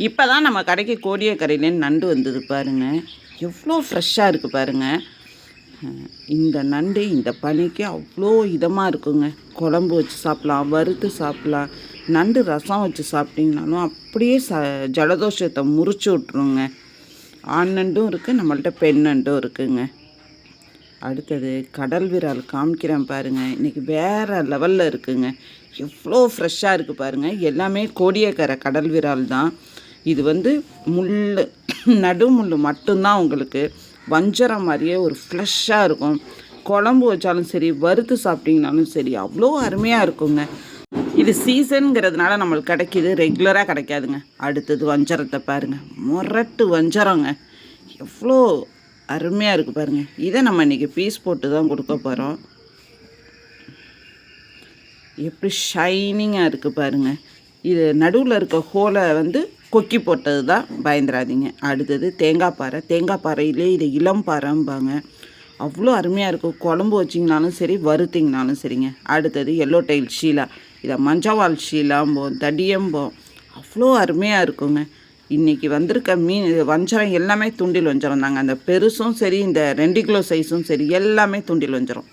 இப்போ தான் நம்ம கடைக்கு கோடியக்கரையிலேருந்து நண்டு வந்தது பாருங்கள். எவ்வளோ ஃப்ரெஷ்ஷாக இருக்குது பாருங்கள். இந்த நண்டு இந்த பனிக்கு அவ்வளோ இதமாக இருக்குங்க. குழம்பு வச்சு சாப்பிட்லாம், வறுத்து சாப்பிட்லாம், நண்டு ரசம் வச்சு சாப்பிட்டிங்கனாலும் அப்படியே ஜலதோஷத்தை முறிச்சு விட்ருங்க. ஆண் நண்டும் இருக்குது, நம்மள்ட்ட பெண் நண்டும் இருக்குதுங்க. அடுத்தது கடல் விரால் காமிக்கிறேன் பாருங்கள். இன்றைக்கி வேறு லெவலில் இருக்குதுங்க. எவ்வளோ ஃப்ரெஷ்ஷாக இருக்குது பாருங்கள். எல்லாமே கோடியக்கரை கடல் விரால் தான். இது முள் நடு முள் மட்டும்தான் உங்களுக்கு வஞ்சரம் மாதிரியே ஒரு ஃப்ரெஷ்ஷாக இருக்கும். குழம்பு வச்சாலும் சரி, வறுத்து சாப்பிட்டிங்கனாலும் சரி, அவ்வளோ அருமையாக இருக்குங்க. இது சீசனுங்கிறதுனால நம்மளுக்கு கிடைக்கிது, ரெகுலராக கிடைக்காதுங்க. அடுத்தது வஞ்சரத்தை பாருங்கள். முரட்டு வஞ்சரங்க, எவ்வளோ அருமையாக இருக்குது பாருங்கள். இதை நம்ம இன்றைக்கி பீஸ் போட்டு தான் கொடுக்க போகிறோம். எப்படி ஷைனிங்காக இருக்குது பாருங்கள். இது நடுவில் இருக்க ஹோலை கொக்கி போட்டது தான், பயந்துடாதீங்க. அடுத்தது தேங்காய் பாறை. தேங்காய் பாறையிலே இது இளம் பாறைம்பாங்க. அவ்வளோ அருமையாக இருக்கும். குழம்பு வச்சிங்கனாலும் சரி, வறுத்திங்கனாலும் சரிங்க. அடுத்தது எல்லோ டைல் ஷீலா. இதை மஞ்சவால் ஷீலாம்போம், தடியம்போம். அவ்வளோ அருமையாக இருக்குங்க. இன்றைக்கி வந்திருக்க மீன் வஞ்சரம் எல்லாமே தூண்டில் வஞ்சரம் தாங்க. அந்த பெருசும் சரி, இந்த 2 கிலோ சைஸும் சரி, எல்லாமே தூண்டில் வஞ்சரம்.